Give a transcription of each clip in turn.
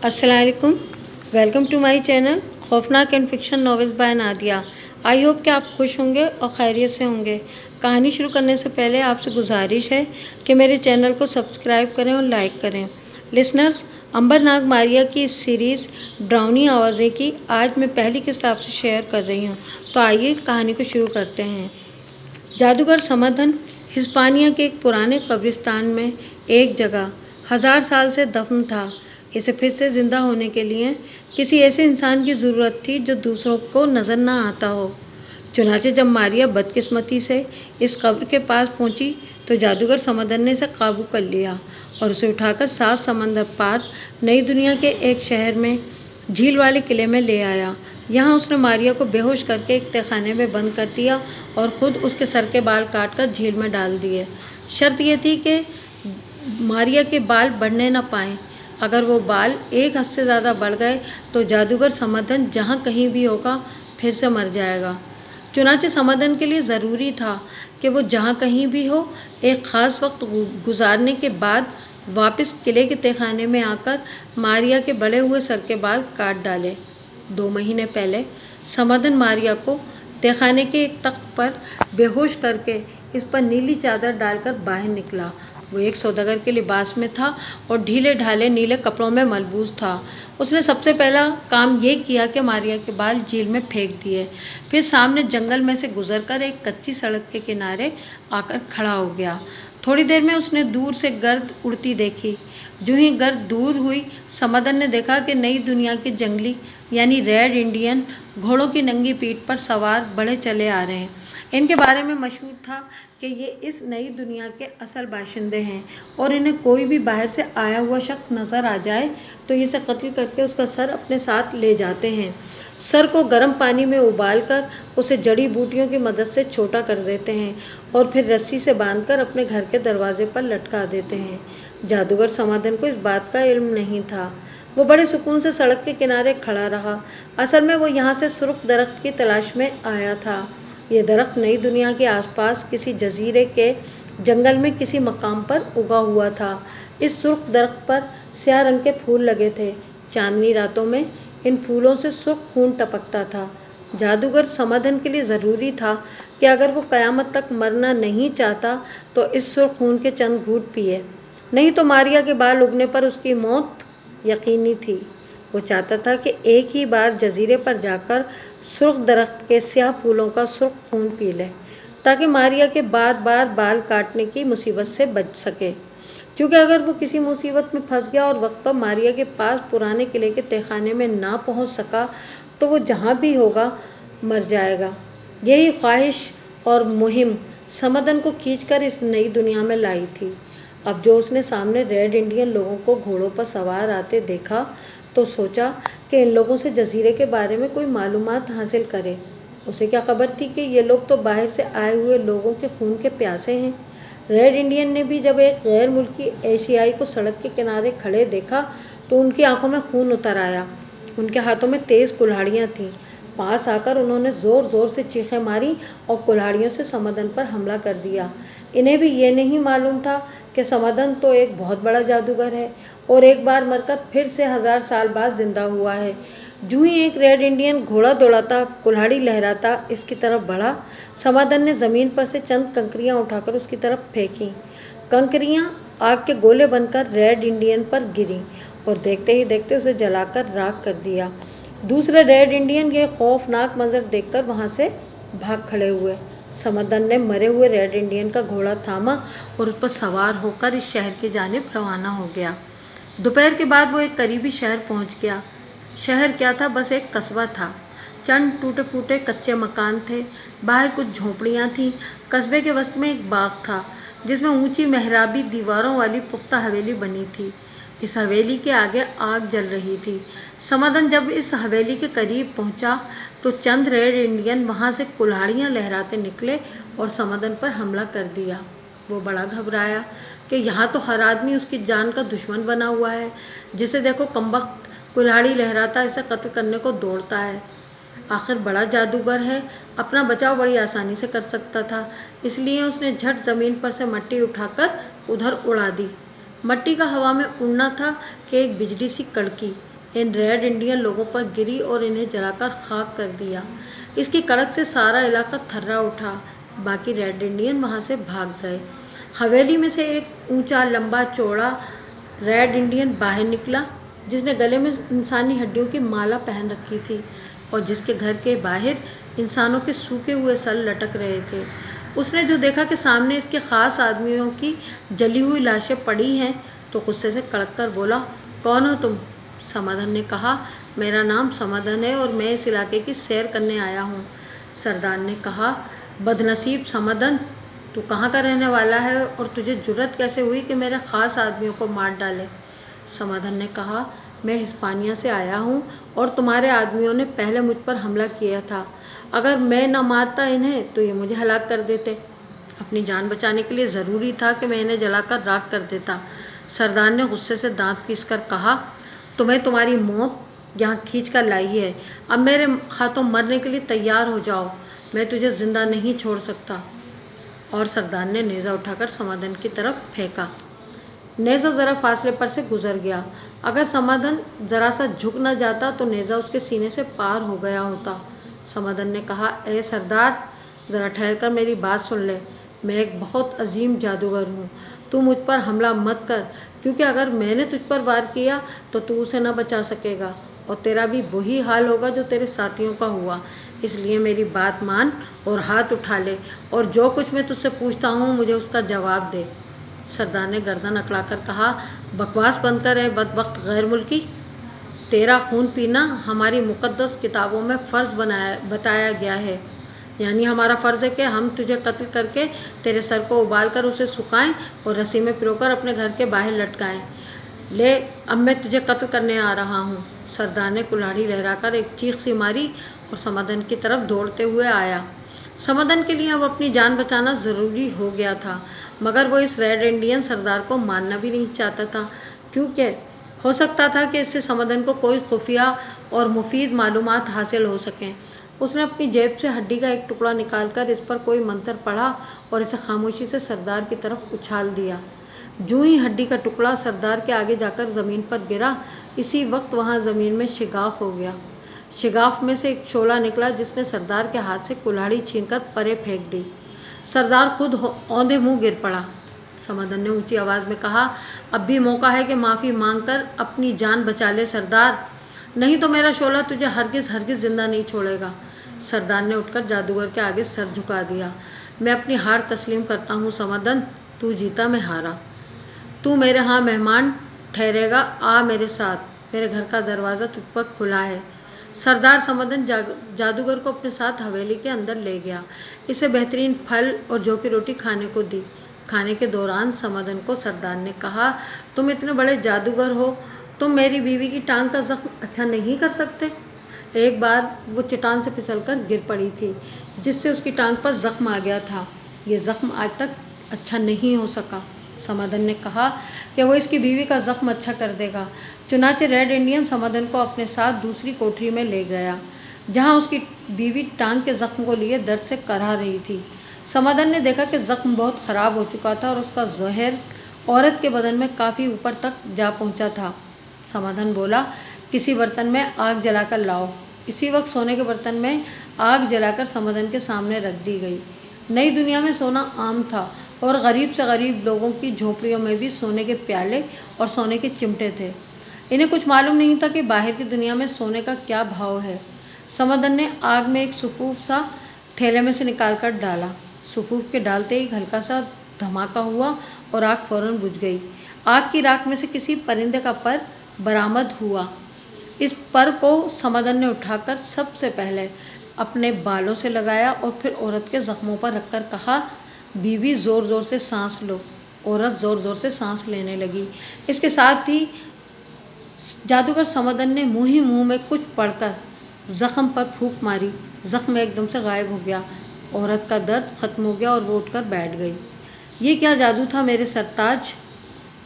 अस्सलाम वालेकुम। Welcome to my channel खौफनाक and fiction novels by Nadia. I hope कि आप खुश होंगे और खैरियत से होंगे। कहानी शुरू करने से पहले आपसे गुजारिश है कि मेरे चैनल को सब्सक्राइब करें और लाइक करें। लिसनर्स, अंबर नाग मारिया की इस सीरीज़ ड्राउनी आवाज़ें की आज मैं पहली किस्त आपसे शेयर कर रही हूँ। तो आइए कहानी को शुरू करते हैं। जादूगर समाधन हिस्पानिया के एक पुराने कब्रिस्तान में एक जगह 1000 साल से दफन था। इसे फिर से जिंदा होने के लिए किसी ऐसे इंसान की ज़रूरत थी जो दूसरों को नज़र ना आता हो। चुनाचे जब मारिया बदकिस्मती से इस कब्र के पास पहुंची तो जादूगर समाधन ने इसे काबू कर लिया और उसे उठाकर 7 समंदर पार नई दुनिया के एक शहर में झील वाले किले में ले आया। यहाँ उसने मारिया को बेहोश करके एक तहखाने में बंद कर दिया और ख़ुद उसके सर के बाल काटकर झील में डाल दिए। शर्त यह थी कि मारिया के बाल बढ़ने न पाएं। अगर वो बाल एक हद से ज़्यादा बढ़ गए तो जादूगर समाधन जहाँ कहीं भी होगा फिर से मर जाएगा। चुनाचे समाधन के लिए ज़रूरी था कि वो जहाँ कहीं भी हो एक ख़ास वक्त गुजारने के बाद वापस किले के तहखाने में आकर मारिया के बढ़े हुए सर के बाल काट डाले। 2 महीने पहले समाधन मारिया को तहखाने के एक तख्त पर बेहोश करके इस पर नीली चादर डालकर बाहर निकला। वो एक सौदागर के लिबास में था और ढीले ढाले नीले कपड़ों में मलबूस था। उसने सबसे पहला काम ये किया कि मारिया के बाल झील में फेंक दिए। फिर सामने जंगल में से गुजरकर एक कच्ची सड़क के किनारे आकर खड़ा हो गया। थोड़ी देर में उसने दूर से गर्द उड़ती देखी। जो ही गर्द दूर हुई समाधन ने देखा कि नई दुनिया के जंगली यानी रेड इंडियन घोड़ों की नंगी पीठ पर सवार बढ़े चले आ रहे हैं। इनके बारे में मशहूर था कि ये इस नई दुनिया के असल बाशिंदे हैं और इन्हें कोई भी बाहर से आया हुआ शख्स नज़र आ जाए तो इसे कत्ल करके उसका सर अपने साथ ले जाते हैं। सर को गर्म पानी में उबालकर उसे जड़ी बूटियों की मदद से छोटा कर देते हैं और फिर रस्सी से बांधकर अपने घर के दरवाजे पर लटका देते हैं। जादूगर समाधन को इस बात का इल्म नहीं था। वो बड़े सुकून से सड़क के किनारे खड़ा रहा। असल में वो यहाँ से सुर्ख दरख्त की तलाश में आया था। ये दरख्त नई दुनिया के आसपास किसी जजीरे के जंगल में किसी मकाम पर उगा हुआ था। इस सुर्ख दरख्त पर स्याह रंग के फूल लगे थे। चांदनी रातों में इन फूलों से सुर्ख खून टपकता था। जादूगर समाधन के लिए ज़रूरी था कि अगर वो क़यामत तक मरना नहीं चाहता तो इस सुर्ख खून के चंद घूंट पिए, नहीं तो मारिया के बाल उगने पर उसकी मौत यकीनी थी। वो चाहता था कि एक ही बार जजीरे पर जाकर सुर्ख दरख्त के स्याह फूलों का सुर्ख खून पी ले ताकि मारिया के बार बार बाल काटने की मुसीबत से बच सके। क्योंकि अगर वो किसी मुसीबत में फंस गया और वक्त पर मारिया के पास पुराने किले के तहखाने में ना पहुंच सका तो वो जहां भी होगा मर जाएगा। यही ख्वाहिश और मुहिम समाधन को खींचकर इस नई दुनिया में लाई थी। अब जो उसने सामने रेड इंडियन लोगों को घोड़ों पर सवार आते देखा तो सोचा कि इन लोगों से जजीरे के बारे में कोई मालूमात हासिल करे। उसे क्या खबर थी कि ये लोग तो बाहर से आए हुए लोगों के खून के प्यासे हैं। रेड इंडियन ने भी जब एक गैर मुल्की एशियाई को सड़क के किनारे खड़े देखा तो उनकी आंखों में खून उतर आया। उनके हाथों में तेज़ कुल्हाड़ियाँ थीं। पास आकर उन्होंने ज़ोर ज़ोर से चीखें मारी और कुल्हाड़ियों से समाधन पर हमला कर दिया। इन्हें भी ये नहीं मालूम था कि समाधन तो एक बहुत बड़ा जादूगर है और एक बार मरकर फिर से 1000 साल बाद जिंदा हुआ है। जूँ ही एक रेड इंडियन घोड़ा दौड़ाता कुल्हाड़ी लहराता इसकी तरफ बढ़ा, समाधन ने ज़मीन पर से चंद कंकरियाँ उठाकर उसकी तरफ फेंकी। कंकरियाँ आग के गोले बनकर रेड इंडियन पर गिरी और देखते ही देखते उसे जलाकर राख कर दिया। दूसरे रेड इंडियन ये खौफनाक मंजर देखकर वहाँ से भाग खड़े हुए। समाधन ने मरे हुए रेड इंडियन का घोड़ा थामा और उस पर सवार होकर इस शहर की जानिब रवाना हो गया। दोपहर के बाद वो एक करीबी शहर पहुंच गया। शहर क्या था, बस एक कस्बा था। चंद टूटे फूटे कच्चे मकान थे, बाहर कुछ झोंपड़ियां थीं। कस्बे के वस्त में एक बाग था जिसमें ऊंची मेहराबी दीवारों वाली पुख्ता हवेली बनी थी। इस हवेली के आगे आग जल रही थी। समाधन जब इस हवेली के करीब पहुंचा तो चंद रेड इंडियन वहां से कुल्हाड़ियां लहराते निकले और समाधन पर हमला कर दिया। वो बड़ा घबराया कि यहाँ तो हर आदमी उसकी जान का दुश्मन बना हुआ है। जिसे देखो कमबख्त कुल्हाड़ी लहराता इसे कत्ल करने को दौड़ता है। आखिर बड़ा जादूगर है, अपना बचाव बड़ी आसानी से कर सकता था। इसलिए उसने झट ज़मीन पर से मट्टी उठाकर उधर उड़ा दी। मट्टी का हवा में उड़ना था कि एक बिजली सी कड़की। इन रेड इंडियन लोगों पर गिरी और इन्हें जलाकर खाक कर दिया। इसकी कड़क से सारा इलाका थर्रा उठा। बाकी रेड इंडियन वहां से भाग गए। हवेली में से एक ऊंचा लंबा चौड़ा रेड इंडियन बाहर निकला, जिसने गले में इंसानी हड्डियों की माला पहन रखी थी और जिसके घर के बाहर इंसानों के सूखे हुए सर लटक रहे थे। उसने जो देखा कि सामने इसके खास आदमियों की जली हुई लाशें पड़ी हैं, तो गुस्से से कड़क कर बोला, कौन हो तुम? समाधान ने कहा, मेरा नाम समाधान है और मैं इस इलाके की सैर करने आया हूँ। सरदार ने कहा, बदनसीब समाधान, तू कहाँ का रहने वाला है और तुझे जुर्रत कैसे हुई कि मेरे खास आदमियों को मार डाले? समाधान ने कहा, मैं हिस्पानिया से आया हूँ और तुम्हारे आदमियों ने पहले मुझ पर हमला किया था। अगर मैं न मारता इन्हें तो ये मुझे हलाक कर देते। अपनी जान बचाने के लिए ज़रूरी था कि मैं इन्हें जलाकर राख कर देता। सरदार ने गुस्से से दांत पीसकर कहा, तुम्हें तुम्हारी मौत यहाँ खींच कर लाई है। अब मेरे हाथों मरने के लिए तैयार हो जाओ, मैं तुझे जिंदा नहीं छोड़ सकता। और सरदार ने नेज़ा उठाकर समाधान की तरफ फेंका। नेज़ा ज़रा फासले पर से गुजर गया। अगर समाधान ज़रा सा झुक न जाता तो नेज़ा उसके सीने से पार हो गया होता। समाधान ने कहा, ए सरदार, ज़रा ठहर कर मेरी बात सुन ले। मैं एक बहुत अजीम जादूगर हूँ। तू मुझ पर हमला मत कर, क्योंकि अगर मैंने तुझ पर वार किया तो तू उसे न बचा सकेगा और तेरा भी वही हाल होगा जो तेरे साथियों का हुआ। इसलिए मेरी बात मान और हाथ उठा ले और जो कुछ मैं तुझसे पूछता हूँ मुझे उसका जवाब दे। सरदार ने गर्दन अकड़ाकर कहा, बकवास बंद कर, बदबख्त गैर मुल्की। तेरा खून पीना हमारी मुक़द्दस किताबों में फ़र्ज़ बताया गया है। यानी हमारा फ़र्ज़ है कि हम तुझे कत्ल करके तेरे सर को उबाल कर उसे सुखाएं और रस्सी में पिरोकर अपने घर के बाहर लटकाएं। ले, अब मैं तुझे कत्ल करने आ रहा हूँ। सरदार ने कुल्हाड़ी लहराकर एक चीख सी मारी और समाधान की तरफ दौड़ते हुए आया। समाधान के लिए अब अपनी जान बचाना ज़रूरी हो गया था, मगर वो इस रेड इंडियन सरदार को मानना भी नहीं चाहता था, क्योंकि हो सकता था कि इससे समाधान को कोई खुफिया और मुफीद मालूमात हासिल हो सकें। उसने अपनी जेब से हड्डी का एक टुकड़ा निकालकर इस पर कोई मंत्र पढ़ा और इसे खामोशी से सरदार की तरफ उछाल दिया। जो ही हड्डी का टुकड़ा सरदार के आगे जाकर ज़मीन पर गिरा, इसी वक्त वहाँ ज़मीन में शिगाफ हो गया। शिगाफ में से एक शोला निकला जिसने सरदार के हाथ से कुल्हाड़ी छीनकर परे फेंक दी। सरदार खुद औंधे मुंह गिर पड़ा। समाधान ने ऊंची आवाज़ में कहा, अब भी मौका है कि माफ़ी मांगकर अपनी जान बचा ले सरदार, नहीं तो मेरा शोला तुझे हरगिज़ हरगिज़ जिंदा नहीं छोड़ेगा। सरदार ने उठकर जादूगर के आगे सर झुका दिया। मैं अपनी हार तस्लीम करता हूँ समाधान, तू जीता मैं हारा। तू मेरे यहाँ मेहमान ठहरेगा, आ मेरे साथ, मेरे घर का दरवाज़ा तुझ पर खुला है। सरदार समाधान जादूगर को अपने साथ हवेली के अंदर ले गया। इसे बेहतरीन फल और जौ की रोटी खाने को दी। खाने के दौरान समाधान को सरदार ने कहा, तुम इतने बड़े जादूगर हो, तुम मेरी बीवी की टांग का जख्म अच्छा नहीं कर सकते? एक बार वो चट्टान से फिसलकर गिर पड़ी थी, जिससे उसकी टांग पर जख्म आ गया था। ये जख्म आज तक अच्छा नहीं हो सका। समाधान ने कहा कि वो इसकी बीवी का जख्म अच्छा कर देगा। चुनाचे रेड इंडियन समाधान को अपने साथ दूसरी कोठरी में ले गया, जहां उसकी बीवी टांग के जख्म को लिए दर्द से करहा रही थी। समाधान ने देखा कि जख्म बहुत ख़राब हो चुका था और उसका ज़हर औरत के बदन में काफ़ी ऊपर तक जा पहुंचा था। समाधान बोला, किसी बर्तन में आग जलाकर लाओ। इसी वक्त सोने के बर्तन में आग जलाकर समाधान के सामने रख दी गई। नई दुनिया में सोना आम था और गरीब से गरीब लोगों की झोंपड़ियों में भी सोने के प्याले और सोने के चिमटे थे। इन्हें कुछ मालूम नहीं था कि बाहर की दुनिया में सोने का क्या भाव है। समाधान ने आग में एक सुफूफ सा थैले में से निकाल कर डाला। सुफूफ के डालते ही हल्का सा धमाका हुआ और आग फौरन बुझ गई। आग की राख में से किसी परिंदे का पर बरामद हुआ। इस पर को समाधान ने उठाकर सबसे पहले अपने बालों से लगाया और फिर औरत के जख्मों पर रखकर कहा, बीवी ज़ोर ज़ोर से सांस लो। औरत ज़ोर ज़ोर से सांस लेने लगी। इसके साथ ही जादूगर समाधान ने मुँह ही मुँह में कुछ पढ़कर जख्म पर फूंक मारी। जख्म एकदम से गायब हो गया। औरत का दर्द खत्म हो गया और वो उठकर बैठ गई। ये क्या जादू था मेरे सरताज?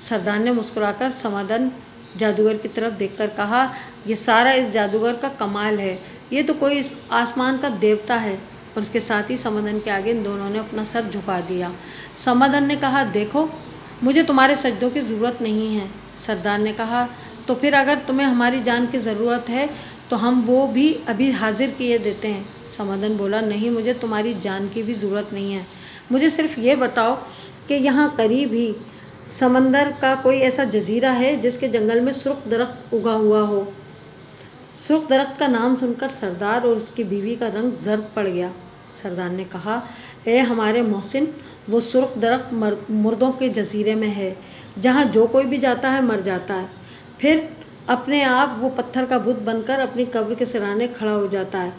सरदार ने मुस्कुराकर समाधान जादूगर की तरफ देखकर कहा, ये सारा इस जादूगर का कमाल है। ये तो कोई इस आसमान का देवता है। और उसके साथ ही समाधान के आगे इन दोनों ने अपना सर झुका दिया। समाधान ने कहा, देखो, मुझे तुम्हारे सजदों की ज़रूरत नहीं है। सरदार ने कहा, तो फिर अगर तुम्हें हमारी जान की ज़रूरत है तो हम वो भी अभी हाजिर किए देते हैं। समाधान बोला, नहीं, मुझे तुम्हारी जान की भी ज़रूरत नहीं है। मुझे सिर्फ ये बताओ कि यहाँ करीब ही समंदर का कोई ऐसा जजीरा है जिसके जंगल में सुर्ख दरख्त उगा हुआ हो। सुर्ख दरख्त का नाम सुनकर सरदार और उसकी बीवी का रंग जर्द पड़ गया। सरदार ने कहा, ए हमारे मोहसिन, वो सुर्ख दरख्त मुर्दों के जजीरे में है, जहाँ जो कोई भी जाता है मर जाता है, फिर अपने आप वो पत्थर का बुत बनकर अपनी कब्र के सिराने खड़ा हो जाता है।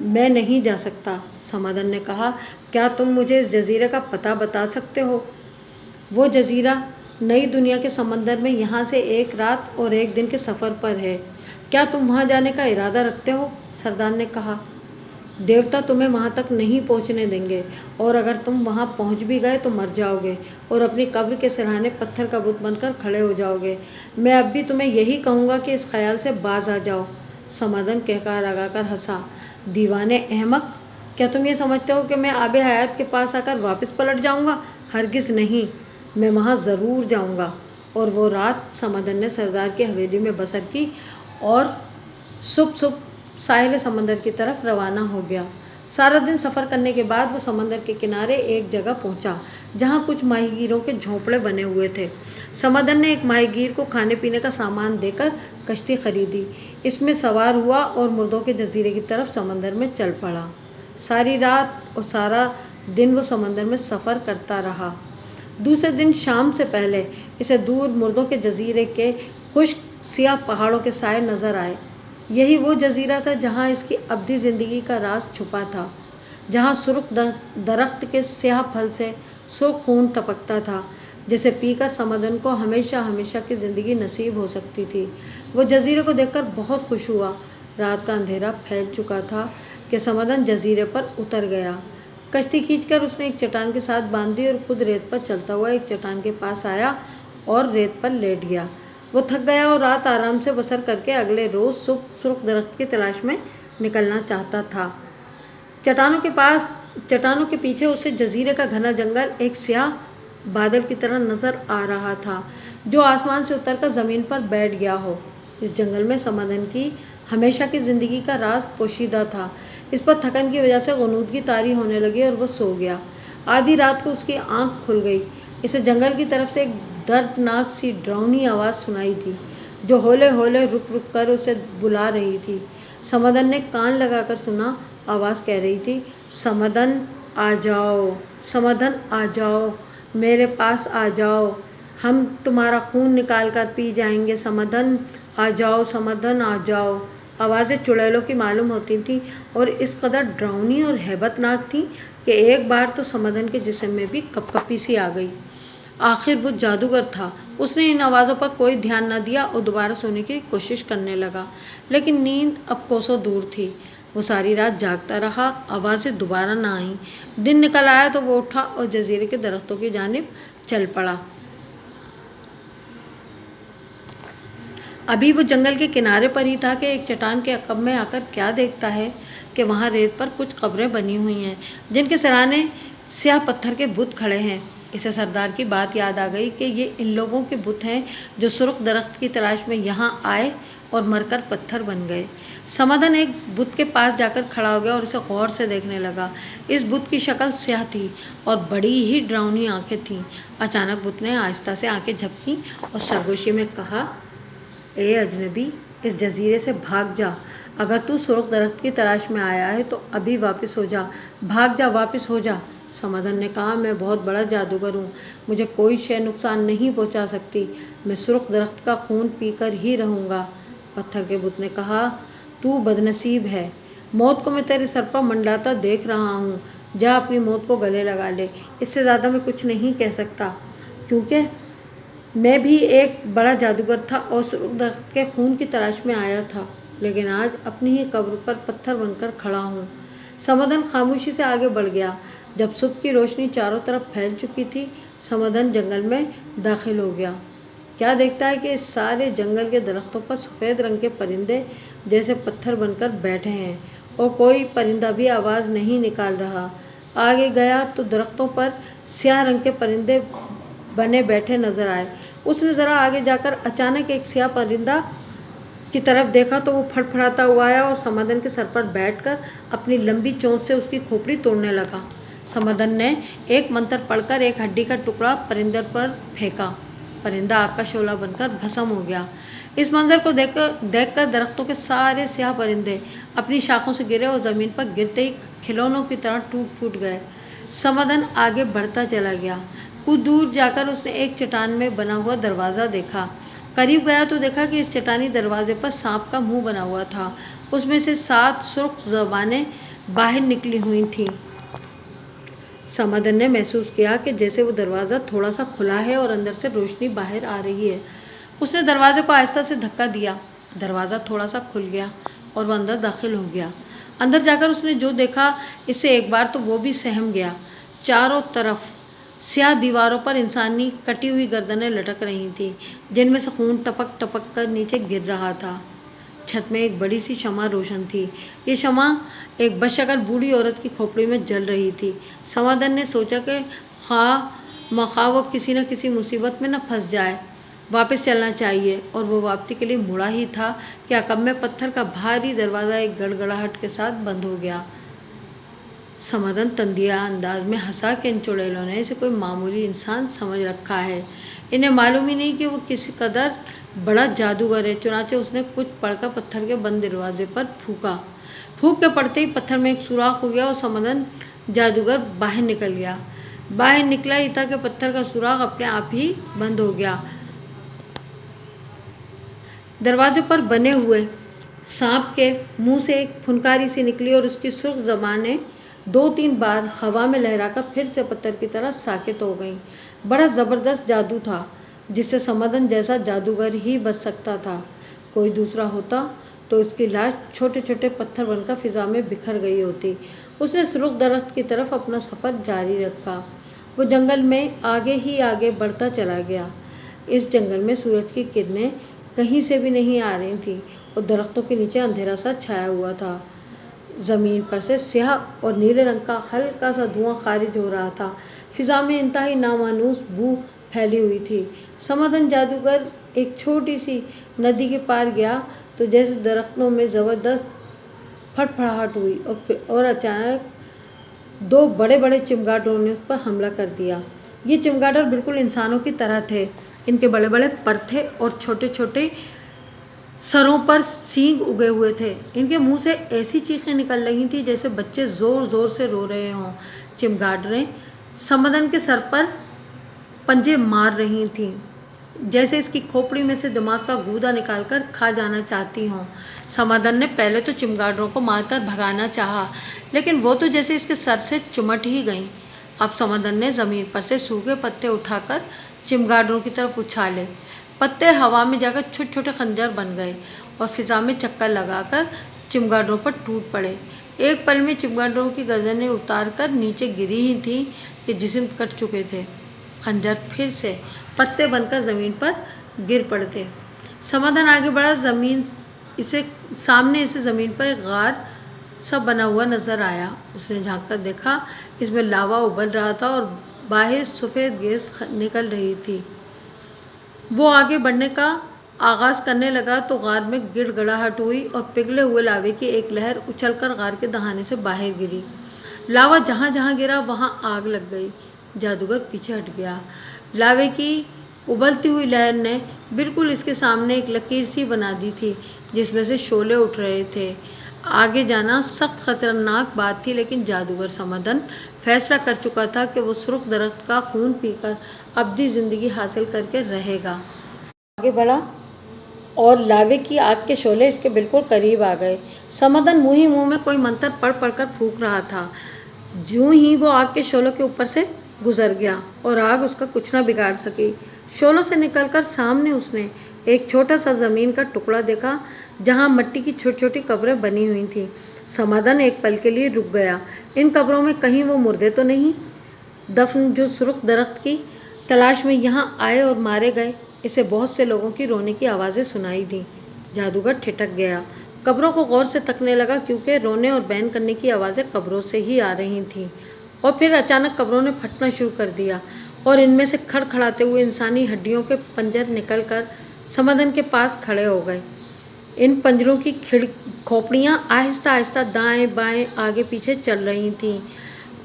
मैं नहीं जा सकता। समाधान ने कहा, क्या तुम मुझे इस जजीरे का पता बता सकते हो? वो जजीरा नई दुनिया के समंदर में यहाँ से 1 रात और 1 दिन के सफ़र पर है। क्या तुम वहाँ जाने का इरादा रखते हो? सरदार ने कहा, देवता तुम्हें वहाँ तक नहीं पहुँचने देंगे, और अगर तुम वहाँ पहुँच भी गए तो मर जाओगे और अपनी कब्र के सिरहाने पत्थर का बुत बनकर खड़े हो जाओगे। मैं अब भी तुम्हें यही कहूँगा कि इस ख्याल से बाज आ जाओ। समाधान कहकर लगाकर हंसा, दीवाने अहमक, क्या तुम ये समझते हो कि मैं आबे हयात के पास आकर वापस पलट जाऊँगा? हरगिज़ नहीं, मैं वहाँ ज़रूर जाऊँगा। और वो रात समाधान ने सरदार की हवेली में बसर की और सुबह साहिल समंदर की तरफ रवाना हो गया। सारा दिन सफ़र करने के बाद वो समंदर के किनारे एक जगह पहुंचा जहां कुछ माहीगीरों के झोंपड़े बने हुए थे। समाधान ने एक माहीगीर को खाने पीने का सामान देकर कश्ती खरीदी, इसमें सवार हुआ और मुर्दों के जजीरे की तरफ समंदर में चल पड़ा। सारी रात और सारा दिन वो समंदर में सफ़र करता रहा। दूसरे दिन शाम से पहले इसे दूर मुर्दों के जजीरे के खुश्क सियाह पहाड़ों के साए नजर आए। यही वो जजीरा था जहाँ इसकी अबदी ज़िंदगी का राज छुपा था, जहाँ सुर्ख दरख्त के स्याह फल से सुर्ख खून टपकता था, जिसे पीकर समाधान को हमेशा हमेशा की ज़िंदगी नसीब हो सकती थी। वो जजीरे को देखकर बहुत खुश हुआ। रात का अंधेरा फैल चुका था कि समाधान जजीरे पर उतर गया। कश्ती खींचकर उसने एक चट्टान के साथ बांधी और खुद रेत पर चलता हुआ एक चट्टान के पास आया और रेत पर लेट गया। वो थक गया और रात आराम से बसर करके अगले रोज़ सुबह सुर्ख दरख्त की तलाश में निकलना चाहता था। चट्टानों के पीछे उसे जजीरे का घना जंगल एक स्याह बादल की तरह नजर आ रहा था, जो आसमान से उतरकर ज़मीन पर बैठ गया हो। इस जंगल में समाधान की हमेशा की ज़िंदगी का राज पोशीदा था। इस पर थकन की वजह से गुनूदगी तारी होने लगी और वह सो गया। आधी रात को उसकी आंख खुल गई। इसे जंगल की तरफ से एक दर्दनाक सी डरावनी आवाज़ सुनाई दी, जो हौले हौले रुक रुक कर उसे बुला रही थी। समाधान ने कान लगाकर सुना। आवाज़ कह रही थी, समाधान आ जाओ, समाधान आ जाओ, मेरे पास आ जाओ, हम तुम्हारा खून निकाल कर पी जाएंगे, समाधान आ जाओ, समाधान आ जाओ। आवाज़ें चुड़ैलों की मालूम होती थीं और इस कदर डरावनी और हैबतनाक थीं कि एक बार तो समाधान के जिस्म में भी कपकपी सी आ गई। आखिर वो जादूगर था। उसने इन आवाज़ों पर कोई ध्यान न दिया और दोबारा सोने की कोशिश करने लगा, लेकिन नींद अब कोसों दूर थी। वो सारी रात जागता रहा। आवाज़ें दोबारा ना आईं। दिन निकल आया तो वो उठा और जजीरे के दरख्तों की जानिब चल पड़ा। अभी वो जंगल के किनारे पर ही था कि एक चट्टान के अकब में आकर क्या देखता है कि वहाँ रेत पर कुछ कब्रें बनी हुई हैं, जिनके सिराने स्याह पत्थर के बुत खड़े हैं। इसे सरदार की बात याद आ गई कि ये इन लोगों के बुत हैं जो सुर्ख दरख्त की तलाश में यहाँ आए और मरकर पत्थर बन गए। समाधान एक बुत के पास जाकर खड़ा हो गया और उसे गौर से देखने लगा। इस बुत की शक्ल स्याह थी और बड़ी ही डरावनी आंखें थीं। अचानक बुत ने आहिस्ता से आंखें झपकी और सरगोशी में कहा, ए अजनबी, इस जजीरे से भाग जा। अगर तू सुर्ख दरख्त की तलाश में आया है तो अभी वापस हो जा, भाग जा, वापस हो जा। समाधान ने कहा, मैं बहुत बड़ा जादूगर हूँ, मुझे कोई शय नुकसान नहीं पहुँचा सकती, मैं सुर्ख दरख्त का खून पीकर ही रहूँगा। पत्थर के बुत ने कहा, तू बदनसीब है, मौत को मैं तेरे सर पर मंडलाता देख रहा हूँ, जा अपनी मौत को गले लगा ले। इससे ज़्यादा मैं कुछ नहीं कह सकता, क्योंकि मैं भी एक बड़ा जादूगर था और सुर्ख दरख्त के खून की तलाश में आया था, लेकिन आज अपनी ही कब्र पर पत्थर बनकर खड़ा हूँ। समाधान खामोशी से आगे बढ़ गया। जब सुबह की रोशनी चारों तरफ फैल चुकी थी, समाधान जंगल में दाखिल हो गया। क्या देखता है कि इस सारे जंगल के दरख्तों पर सफ़ेद रंग के परिंदे जैसे पत्थर बनकर बैठे हैं और कोई परिंदा भी आवाज़ नहीं निकाल रहा। आगे गया तो दरख्तों पर स्याह रंग के परिंदे बने बैठे नजर आए, उसने ज़रा आगे जाकर अचानक एक स्याह परिंदा की तरफ देखा तो वो फड़फड़ाता हुआ आया और समाधान के सर पर बैठकर अपनी लंबी चोंच से उसकी खोपड़ी तोड़ने लगा। समाधान ने एक मंत्र पढ़कर एक हड्डी का टुकड़ा परिंदे पर फेंका। परिंदा आग का शोला बनकर भस्म हो गया। इस मंजर को देखकर दरख्तों के सारे स्याह परिंदे अपनी शाखों से गिरे और जमीन पर गिरते ही खिलौनों की तरह टूट फूट गए। समाधान आगे बढ़ता चला गया। कुछ दूर जाकर उसने एक चट्टान में बना हुआ दरवाज़ा देखा। करीब गया तो देखा कि इस चट्टानी दरवाजे पर सांप का मुंह बना हुआ था। उसमें से 7 सुर्ख ज़बानें बाहर निकली हुई थीं। समाधान ने महसूस किया कि जैसे वो दरवाज़ा थोड़ा सा खुला है और अंदर से रोशनी बाहर आ रही है। उसने दरवाजे को आहिस्ता से धक्का दिया। दरवाज़ा थोड़ा सा खुल गया और वह अंदर दाखिल हो गया। अंदर जाकर उसने जो देखा इससे एक बार तो वो भी सहम गया। चारों तरफ स्याह दीवारों पर इंसानी कटी हुई गर्दनें लटक रही थीं, जिनमें से खून टपक टपक कर नीचे गिर रहा था। छत में एक बड़ी सी शमा रोशन थी। ये शमा एक बदशक्ल बूढ़ी औरत की खोपड़ी में जल रही थी। समाधान ने सोचा कि मख्वाह अब किसी न किसी मुसीबत में न फंस जाए, वापस चलना चाहिए। और वो वापसी के लिए मुड़ा ही था कि अकब में पत्थर का भारी दरवाज़ा एक गड़गड़ाहट के साथ बंद हो गया। समाधान तंदिया अंदाज में हंसा कि इन चुड़ैलों ने इसे कोई मामूली इंसान समझ रखा है। इन्हें मालूम ही नहीं कि वो किस कदर बड़ा जादूगर है। चुनाचे उसने कुछ पढ़कर पत्थर के बंद दरवाजे पर फूंका। फूंक के पड़ते ही पत्थर में एक सुराख हो गया और समाधान जादूगर बाहर निकल गया। बाहर निकला ही था कि पत्थर का सुराख अपने आप ही बंद हो गया। दरवाजे पर बने हुए सांप के मुंह से एक फुनकारी सी निकली और उसकी सुर्ख ज़बानें 2-3 बार हवा में लहराकर फिर से पत्थर की तरह साकित हो गईं। बड़ा ज़बरदस्त जादू था जिससे समाधान जैसा जादूगर ही बच सकता था। कोई दूसरा होता तो इसकी लाश छोटे छोटे पत्थर बनकर फिजा में बिखर गई होती। उसने सुर्ख दरख्त की तरफ अपना सफ़र जारी रखा। वो जंगल में आगे ही आगे बढ़ता चला गया। इस जंगल में सूरज की किरणें कहीं से भी नहीं आ रही थी और दरख्तों के नीचे अंधेरा सा छाया हुआ था। ज़मीन पर से स्याह और नीले रंग का हल्का सा धुआं खारिज हो रहा था। फिजा में इंतहाई नामानूस बू फैली हुई थी। समाधान जादूगर एक छोटी सी नदी के पार गया तो जैसे दरख्तों में ज़बरदस्त फड़फड़ाहट हुई और अचानक 2 बड़े बड़े चमगादड़ों ने उस पर हमला कर दिया। ये चमगादड़ बिल्कुल इंसानों की तरह थे। इनके बड़े बड़े पर थे और छोटे छोटे सरों पर सींग उगे हुए थे। इनके मुंह से ऐसी चीखें निकल रही थी जैसे बच्चे जोर जोर से रो रहे हों। चमगादड़ें समाधान के सर पर पंजे मार रही थीं, जैसे इसकी खोपड़ी में से दिमाग का गूदा निकालकर खा जाना चाहती हों। समाधान ने पहले तो चमगादड़ों को मारकर भगाना चाहा, लेकिन वो तो जैसे इसके सर से चिमट ही गईं। अब समाधान ने ज़मीन पर से सूखे पत्ते उठाकर चमगादड़ों की तरफ उछाले। पत्ते हवा में जाकर छोटे छोटे खंजर बन गए और फिजा में चक्कर लगाकर चमगादड़ों पर टूट पड़े। एक पल में चमगादड़ों की गर्दनें उतार कर नीचे गिरी ही थी कि जिस्म कट चुके थे। खंजर फिर से पत्ते बनकर ज़मीन पर गिर पड़ते। समाधान आगे बढ़ा। सामने इसे ज़मीन पर एक गार सब बना हुआ नजर आया। उसने झांक कर देखा, इसमें लावा उबल रहा था और बाहर सफ़ेद गैस निकल रही थी। वो आगे बढ़ने का आगाज करने लगा तो गार में गिड़गड़ाहट हुई और पिघले हुए लावे की एक लहर उछलकर गार के दहाने से बाहर गिरी। लावा जहाँ जहाँ गिरा वहाँ आग लग गई। जादूगर पीछे हट गया। लावे की उबलती हुई लहर ने बिल्कुल इसके सामने एक लकीर सी बना दी थी जिसमें से शोले उठ रहे थे। आगे जाना सख्त खतरनाक बात थी, लेकिन जादूगर समाधान फैसला कर चुका था कि वो सुर्ख दरख्त का खून पीकर अब्दी जिंदगी हासिल करके रहेगा। आगे बढ़ा और लावे की आग के शोले इसके बिल्कुल करीब आ गए। समाधान मुंह ही मुंह में कोई मंत्र पढ़ पढ़कर फूंक रहा था। ज्यों ही वो आग के शोलों के ऊपर से गुजर गया और आग उसका कुछ न बिगाड़ सकी। शोलों से निकलकर सामने उसने एक छोटा सा ज़मीन का टुकड़ा देखा जहाँ मिट्टी की छोटी छोटी कब्रें बनी हुई थीं। समाधान एक पल के लिए रुक गया। इन कब्रों में कहीं वो मुर्दे तो नहीं दफन जो सुर्ख दरख्त की तलाश में यहाँ आए और मारे गए। इसे बहुत से लोगों की रोने की आवाज़ें सुनाई दी। जादूगर ठिठक गया, कब्रों को गौर से तकने लगा क्योंकि रोने और बैन करने की आवाज़ें कब्रों से ही आ रही थीं। और फिर अचानक कब्रों ने फटना शुरू कर दिया और इनमें से खड़खड़ाते हुए इंसानी हड्डियों के पंजर निकलकर समाधान के पास खड़े हो गए। इन पंजरों की खोपड़ियां आहिस्ता आहिस्ता दाएं बाएं आगे पीछे चल रही थीं।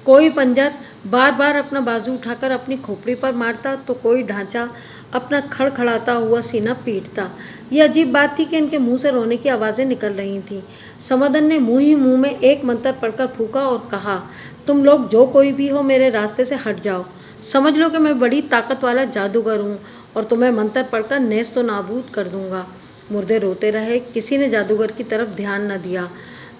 कोई पंजर बार बार अपना बाजू उठाकर अपनी खोपड़ी पर मारता तो कोई ढांचा अपना खड़खड़ाता हुआ सीना पीटता। यह अजीब बात थी कि इनके मुंह से रोने की आवाजें निकल रही थीं। समाधान ने मुंह ही मुंह में एक मंत्र पढ़कर फूंका और कहा, तुम लोग जो कोई भी हो मेरे रास्ते से हट जाओ। समझ लो कि मैं बड़ी ताकत वाला जादूगर हूँ और तुम्हें मंत्र पढ़कर नेस्तो नाबूद कर दूंगा। मुर्दे रोते रहे, किसी ने जादूगर की तरफ ध्यान न दिया।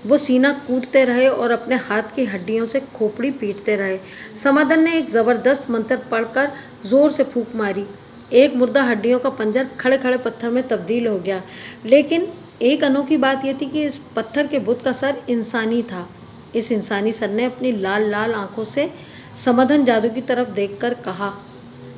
वो सीना कूटते रहे और अपने हाथ की हड्डियों से खोपड़ी पीटते रहे। समाधान ने एक जबरदस्त मंत्र पढ़कर जोर से फूंक मारी। एक मुर्दा हड्डियों का पंजर खड़े खड़े पत्थर में तब्दील हो गया। लेकिन एक अनोखी बात यह थी कि इस पत्थर के बुत का सर इंसानी था। इस इंसानी सर ने अपनी लाल लाल आंखों से समाधान जादू की तरफ देखकर कहा,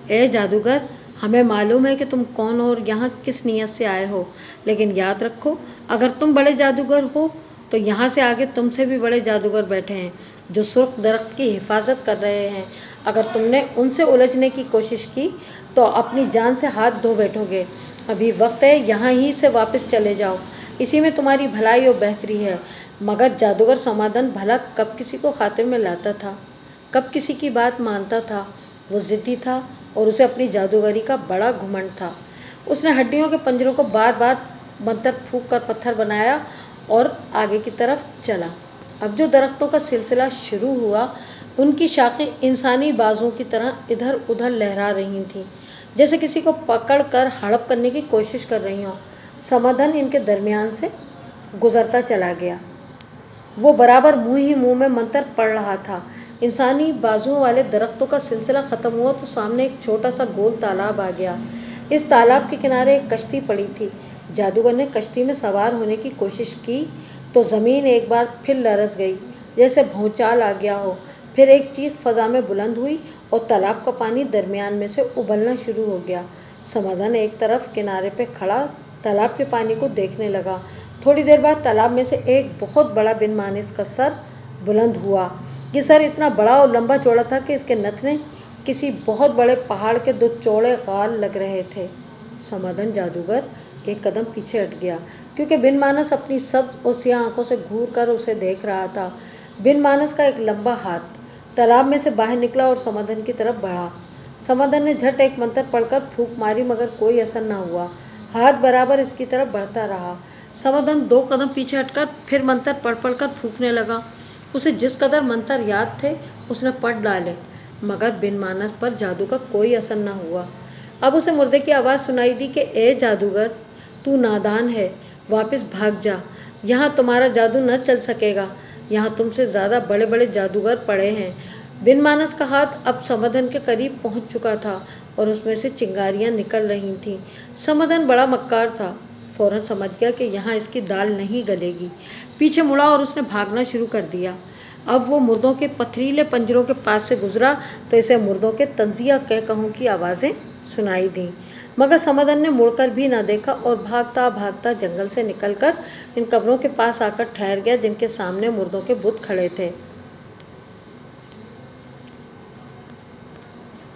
ए जादूगर, हमें मालूम है कि तुम कौन हो और यहाँ किस नियत से आए हो, लेकिन याद रखो, अगर तुम बड़े जादूगर हो तो यहाँ से आगे तुमसे भी बड़े जादूगर बैठे हैं जो सुर्ख दरख्त की हिफाजत कर रहे हैं। अगर तुमने उनसे उलझने की कोशिश की तो अपनी जान से हाथ धो बैठोगे। अभी वक्त है, यहाँ ही से वापस चले जाओ, इसी में तुम्हारी भलाई और बेहतरी है। मगर जादूगर समाधान भला कब किसी को खातिर में लाता था, कब किसी की बात मानता था। वो जिद्दी था और उसे अपनी जादूगरी का बड़ा घमंड था। उसने हड्डियों के पंजरों को बार बार मंत्र फूंक कर पत्थर बनाया और आगे की तरफ चला। अब जो दरख्तों का सिलसिला शुरू हुआ, उनकी शाखें इंसानी बाजों की तरह इधर उधर लहरा रही थीं, जैसे किसी को पकड़ कर हड़प करने की कोशिश कर रही हों। समाधान इनके दरमियान से गुजरता चला गया। वो बराबर मुंह ही मुंह में मंत्र पढ़ रहा था। इंसानी बाजुओं वाले दरख्तों का सिलसिला खत्म हुआ तो सामने एक छोटा सा गोल तालाब आ गया। इस तालाब के किनारे एक कश्ती पड़ी थी। जादूगर ने कश्ती में सवार होने की कोशिश की तो जमीन एक बार फिर लरज गई, जैसे भूचाल आ गया हो। फिर एक चीख फजा में बुलंद हुई और तालाब का पानी दरमियान में से उबलना शुरू हो गया। समाधान एक तरफ किनारे पे खड़ा तालाब के पानी को देखने लगा। थोड़ी देर बाद तालाब में से एक बहुत बड़ा बिन मानिस का सर बुलंद हुआ। ये सर इतना बड़ा और लंबा चौड़ा था कि इसके नथने किसी बहुत बड़े पहाड़ के दो चौड़े गाल लग रहे थे। समाधान जादूगर एक कदम पीछे हट गया, क्योंकि बिन मानस अपनी सब्ज और सियाह आंखों से घूर कर उसे देख रहा था। बिन मानस का एक लंबा हाथ तालाब में से बाहर निकला और समाधान की तरफ बढ़ा। समाधान ने झट एक मंत्र पढ़कर फूंक मारी, मगर कोई असर न हुआ। हाथ बराबर इसकी तरफ बढ़ता रहा। समाधान दो कदम पीछे हटकर फिर मंत्र पढ़ पढ़कर फूंकने लगा। उसे जिस कदर मंत्र याद थे उसने पढ़ डाले, मगर बिन मानस पर जादू का कोई असर न हुआ। अब उसे मुर्दे की आवाज़ सुनाई दी कि ए जादूगर, तू नादान है, वापस भाग जा। यहाँ तुम्हारा जादू न चल सकेगा। यहाँ तुमसे ज़्यादा बड़े बड़े जादूगर पड़े हैं। बिन मानस का हाथ अब समाधान के करीब पहुँच चुका था और उसमें से चिंगारियाँ निकल रही थीं। समाधान बड़ा मक्कार था, फौरन समझ गया कि यहाँ इसकी दाल नहीं गलेगी। पीछे मुड़ा और उसने भागना शुरू कर दिया। अब वो मुर्दों के पथरीले पंजरों के पास से गुजरा तो इसे मुर्दों के तंजिया कहकहों की आवाज़ें सुनाई दी, मगर समाधान ने मुड़कर भी न देखा और भागता भागता जंगल से निकलकर इन कब्रों के पास आकर ठहर गया, जिनके सामने मुर्दों के बुत खड़े थे।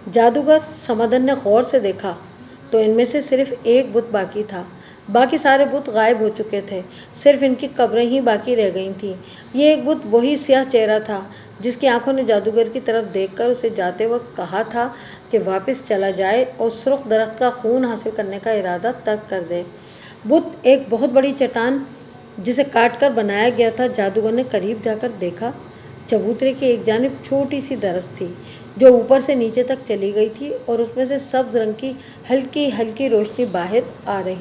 जादूगर समाधान ने गौर से देखा तो इनमें से सिर्फ एक बुत बाकी था। बाकी सारे बुत गायब हो चुके थे, सिर्फ इनकी कब्रें ही बाकी रह गई थीं। ये एक बुत वही स्याह चेहरा था जिसकी आंखों ने जादूगर की तरफ देखकर उसे जाते वक्त कहा था कि वापस चला जाए और सुर्ख दरख्त का खून हासिल करने का इरादा तर्क कर दे। बुत एक बहुत बड़ी चट्टान जिसे काट कर बनाया गया था। जादूगर ने करीब जाकर देखा। चबूतरे की एक जानिब छोटी सी दरस थी जो ऊपर से नीचे तक चली गई थी और उसमें से सब्ज रंग की हल्की हल्की रोशनी बाहर आ रही